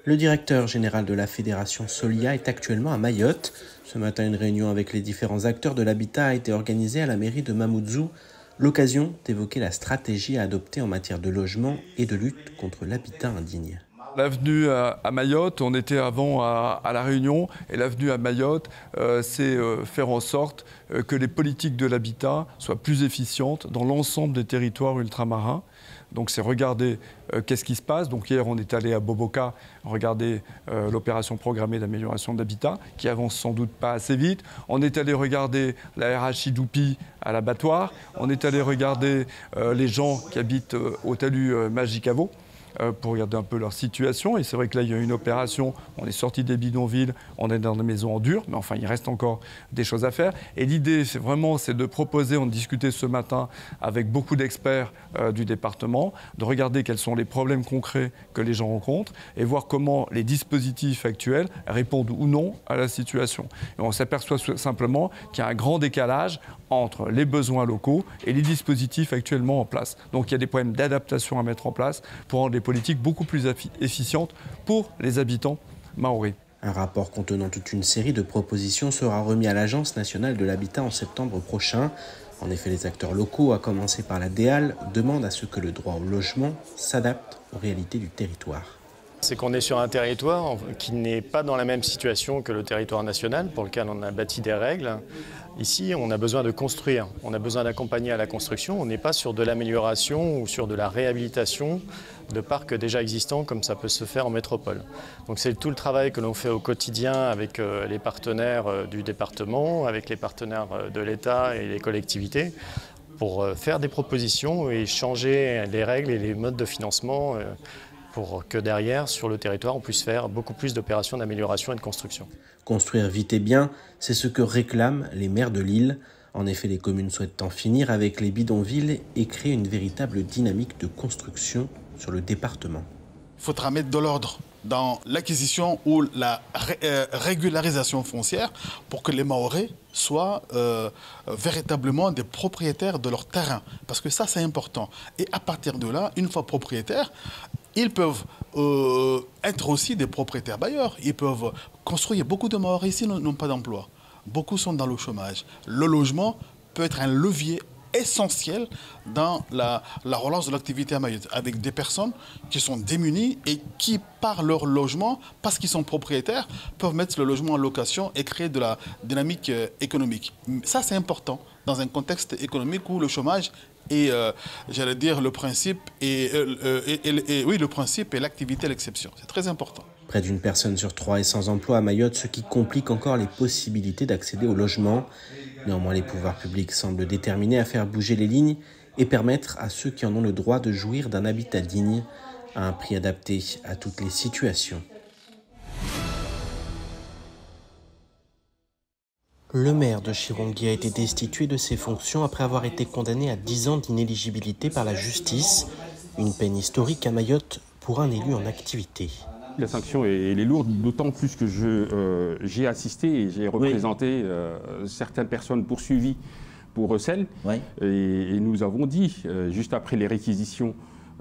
Le directeur général de la fédération Solia est actuellement à Mayotte. Ce matin, une réunion avec les différents acteurs de l'habitat a été organisée à la mairie de Mamoudzou. L'occasion d'évoquer la stratégie à adopter en matière de logement et de lutte contre l'habitat indigne. L'avenue à Mayotte, on était avant à La Réunion, et l'avenue à Mayotte, c'est faire en sorte que les politiques de l'habitat soient plus efficientes dans l'ensemble des territoires ultramarins. Donc c'est regarder qu'est-ce qui se passe. Donc hier on est allé à Boboka regarder l'opération programmée d'amélioration d'habitat qui avance sans doute pas assez vite. On est allé regarder la RHI d'Oupi à l'abattoir. On est allé regarder les gens qui habitent au talus Magicavo pour regarder un peu leur situation. Et c'est vrai que là, il y a une opération, on est sorti des bidonvilles, on est dans des maisons en dur, mais enfin, il reste encore des choses à faire. Et l'idée, c'est de proposer, on discutait ce matin avec beaucoup d'experts du département, de regarder quels sont les problèmes concrets que les gens rencontrent et voir comment les dispositifs actuels répondent ou non à la situation. Et on s'aperçoit simplement qu'il y a un grand décalage entre les besoins locaux et les dispositifs actuellement en place. Donc il y a des problèmes d'adaptation à mettre en place pour rendre les politiques beaucoup plus efficientes pour les habitants mahorais. Un rapport contenant toute une série de propositions sera remis à l'Agence nationale de l'habitat en septembre prochain. En effet, les acteurs locaux, à commencer par la DEAL, demandent à ce que le droit au logement s'adapte aux réalités du territoire. C'est qu'on est sur un territoire qui n'est pas dans la même situation que le territoire national, pour lequel on a bâti des règles. Ici, on a besoin de construire, on a besoin d'accompagner à la construction. On n'est pas sur de l'amélioration ou sur de la réhabilitation de parcs déjà existants comme ça peut se faire en métropole. Donc c'est tout le travail que l'on fait au quotidien avec les partenaires du département, avec les partenaires de l'État et les collectivités, pour faire des propositions et changer les règles et les modes de financement pour que derrière, sur le territoire, on puisse faire beaucoup plus d'opérations d'amélioration et de construction. Construire vite et bien, c'est ce que réclament les maires de l'île. En effet, les communes souhaitent en finir avec les bidonvilles et créer une véritable dynamique de construction sur le département. Il faudra mettre de l'ordre dans l'acquisition ou la régularisation foncière pour que les Mahorais soient véritablement des propriétaires de leur terrain. Parce que ça, c'est important. Et à partir de là, une fois propriétaires, ils peuvent être aussi des propriétaires bailleurs. Ils peuvent construire. Beaucoup de Mahorais ici n'ont pas d'emploi. Beaucoup sont dans le chômage. Le logement peut être un levier essentiel dans la relance de l'activité à Mayotte, avec des personnes qui sont démunies et qui, par leur logement, parce qu'ils sont propriétaires, peuvent mettre le logement en location et créer de la dynamique économique. Ça, c'est important dans un contexte économique où le chômage et j'allais dire le principe le principe et l'activité l'exception. C'est très important. Près d'une personne sur 3 est sans emploi à Mayotte, ce qui complique encore les possibilités d'accéder au logement. Néanmoins, les pouvoirs publics semblent déterminés à faire bouger les lignes et permettre à ceux qui en ont le droit de jouir d'un habitat digne à un prix adapté à toutes les situations. Le maire de Chirongui a été destitué de ses fonctions après avoir été condamné à 10 ans d'inéligibilité par la justice. Une peine historique à Mayotte pour un élu en activité. La sanction elle est lourde, d'autant plus que j'ai assisté et j'ai représenté certaines personnes poursuivies pour recel. Oui. Et nous avons dit, juste après les réquisitions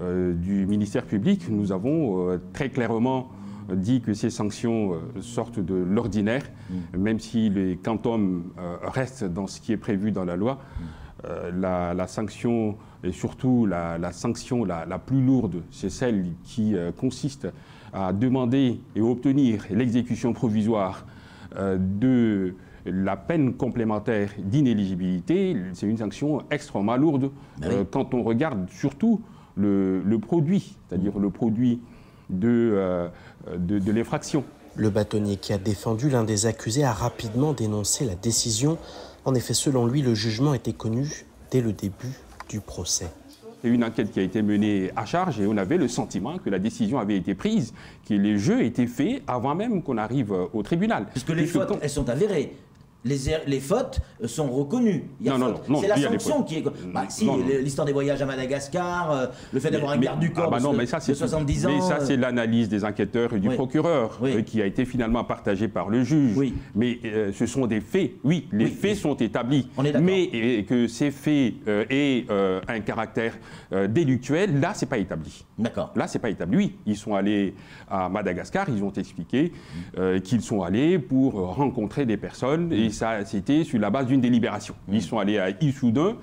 du ministère public, nous avons très clairement dit que ces sanctions sortent de l'ordinaire, même si les quantum restent dans ce qui est prévu dans la loi. La sanction, et surtout la sanction la plus lourde, c'est celle qui consiste à demander et obtenir l'exécution provisoire de la peine complémentaire d'inéligibilité. C'est une sanction extrêmement lourde quand on regarde surtout le produit, c'est-à-dire le produit de l'infraction. Le bâtonnier qui a défendu l'un des accusés a rapidement dénoncé la décision. En effet, selon lui, le jugement était connu dès le début du procès. C'est une enquête qui a été menée à charge et on avait le sentiment que la décision avait été prise, que les jeux étaient faits avant même qu'on arrive au tribunal. Parce que les fautes, elles sont avérées. les fautes sont reconnues. Non, c'est la sanction qui est... l'histoire des voyages à Madagascar, le fait d'avoir un garde du corps de 70 ans... Mais ça, c'est l'analyse des enquêteurs et du procureur qui a été finalement partagée par le juge. Mais ce sont des faits. Oui, les faits sont établis. Mais que ces faits aient un caractère délictuel, là, c'est pas établi. D'accord. Là, c'est pas établi. Oui, ils sont allés à Madagascar, ils ont expliqué qu'ils sont allés pour rencontrer des personnes et ça, c'était sur la base d'une délibération. Ils sont allés à Issoudun,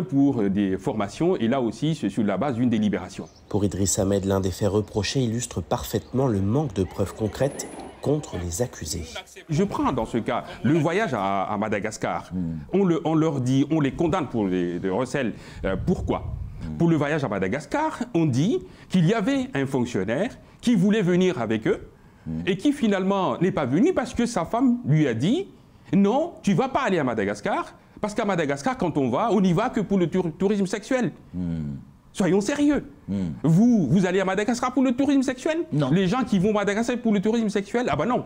pour des formations et là aussi, c'est sur la base d'une délibération. Pour Idriss Ahmed, l'un des faits reprochés illustre parfaitement le manque de preuves concrètes contre les accusés. Je prends dans ce cas le voyage à Madagascar. On leur dit, on les condamne pour les recels. Pourquoi ? Pour le voyage à Madagascar, on dit qu'il y avait un fonctionnaire qui voulait venir avec eux et qui finalement n'est pas venu parce que sa femme lui a dit « Non, tu ne vas pas aller à Madagascar parce qu'à Madagascar, quand on n'y va que pour le tourisme sexuel. » Soyons sérieux. Vous allez à Madagascar pour le tourisme sexuel? Non. Les gens qui vont à Madagascar pour le tourisme sexuel? Ah ben non.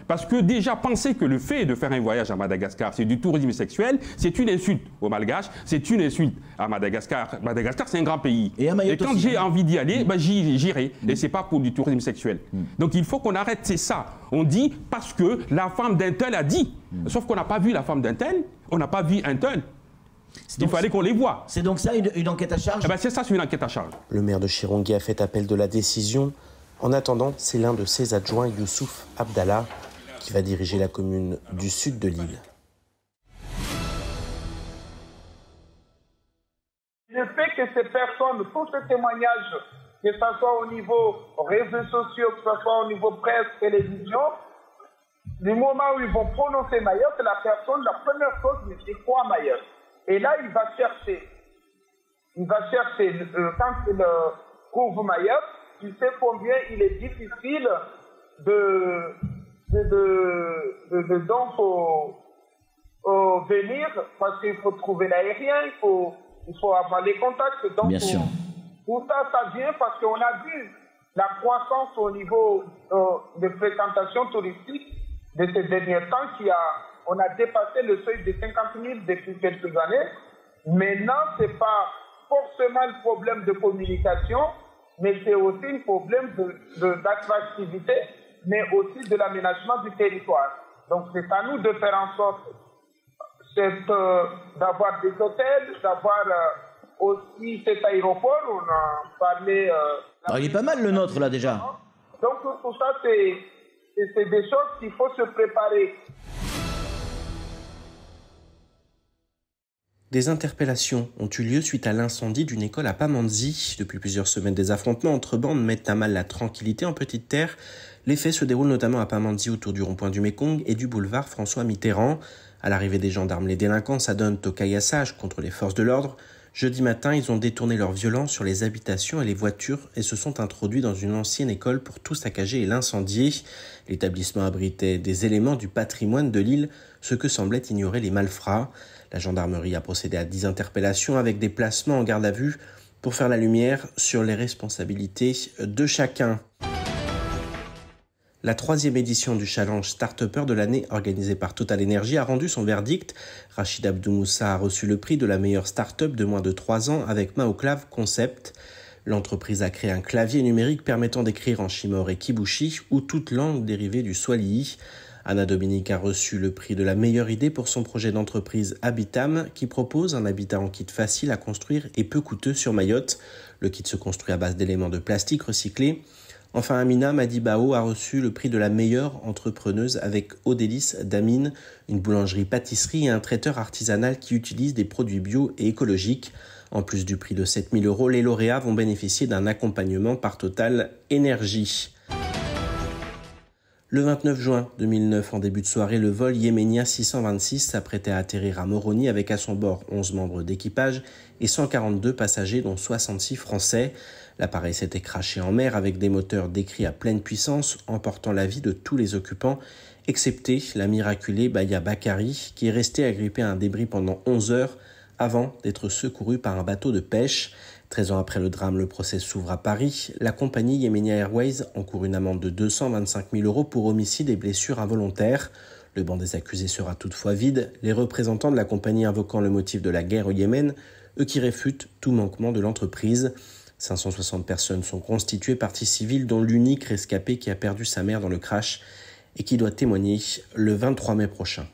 Parce que déjà, penser que le fait de faire un voyage à Madagascar, c'est du tourisme sexuel, c'est une insulte aux Malgaches, c'est une insulte à Madagascar. Madagascar, c'est un grand pays. Et quand j'ai envie d'y aller, j'irai. Et c'est pas pour du tourisme sexuel. Donc il faut qu'on arrête, c'est ça. On dit parce que la femme d'un tel a dit. Sauf qu'on n'a pas vu la femme d'un tel, on n'a pas vu un tel. Il fallait qu'on les voie. C'est donc ça une enquête à charge? C'est ça, c'est une enquête à charge. Le maire de Chirongui a fait appel de la décision. En attendant, c'est l'un de ses adjoints, Youssouf Abdallah, qui va diriger la commune du sud de l'île. Le fait que ces personnes, tous ces témoignages, que ce soit au niveau réseaux sociaux, que ce soit au niveau presse, télévision, du moment où ils vont prononcer Mayotte, la personne, la première chose, c'est quoi Mayotte? Et là, il va chercher. Quand il trouve Mayotte, tu sais combien il est difficile donc venir, parce qu'il faut trouver l'aérien, il faut avoir les contacts. Donc, bien sûr. Tout ça vient parce qu'on a vu la croissance au niveau de fréquentation touristique de ces derniers temps on a dépassé le seuil de 50 000 depuis quelques années. Maintenant, ce n'est pas forcément le problème de communication, mais c'est aussi un problème d'attractivité, mais aussi de l'aménagement du territoire. Donc, c'est à nous de faire en sorte d'avoir des hôtels, d'avoir aussi cet aéroport. On a parlé... il est pas mal le nôtre, là, déjà. Donc, tout ça, c'est des choses qu'il faut se préparer. Des interpellations ont eu lieu suite à l'incendie d'une école à Pamandzi. Depuis plusieurs semaines, des affrontements entre bandes mettent à mal la tranquillité en petite terre. Les faits se déroulent notamment à Pamandzi autour du rond-point du Mékong et du boulevard François Mitterrand. À l'arrivée des gendarmes, les délinquants s'adonnent au caillassage contre les forces de l'ordre. Jeudi matin, ils ont détourné leur violence sur les habitations et les voitures et se sont introduits dans une ancienne école pour tout saccager et l'incendier. L'établissement abritait des éléments du patrimoine de l'île, ce que semblaient ignorer les malfrats. La gendarmerie a procédé à 10 interpellations avec des placements en garde à vue pour faire la lumière sur les responsabilités de chacun. La 3e édition du challenge Start-Upper de l'année organisé par Total Energy a rendu son verdict. Rachid Abdoumoussa a reçu le prix de la meilleure start-up de moins de 3 ans avec Maoclave Concept. L'entreprise a créé un clavier numérique permettant d'écrire en shimor et kibushi ou toute langue dérivée du swahili. Anna Dominique a reçu le prix de la meilleure idée pour son projet d'entreprise Habitam qui propose un habitat en kit facile à construire et peu coûteux sur Mayotte. Le kit se construit à base d'éléments de plastique recyclés. Enfin, Amina Madibao a reçu le prix de la meilleure entrepreneuse avec Odélis d'Amine, une boulangerie-pâtisserie et un traiteur artisanal qui utilise des produits bio et écologiques. En plus du prix de 7 000 €, les lauréats vont bénéficier d'un accompagnement par Total Energy. Le 29 juin 2009, en début de soirée, le vol Yéménien 626 s'apprêtait à atterrir à Moroni avec à son bord 11 membres d'équipage et 142 passagers dont 66 Français. L'appareil s'était crashé en mer avec des moteurs décrits à pleine puissance, emportant la vie de tous les occupants, excepté la miraculée Baya Bakari, qui est restée agrippée à un débris pendant 11 heures avant d'être secourue par un bateau de pêche. 13 ans après le drame, le procès s'ouvre à Paris. La compagnie Yemenia Airways encourt une amende de 225 000 € pour homicide et blessures involontaires. Le banc des accusés sera toutefois vide, les représentants de la compagnie invoquant le motif de la guerre au Yémen, eux qui réfutent tout manquement de l'entreprise. 560 personnes sont constituées partie civile, dont l'unique rescapé qui a perdu sa mère dans le crash et qui doit témoigner le 23 mai prochain.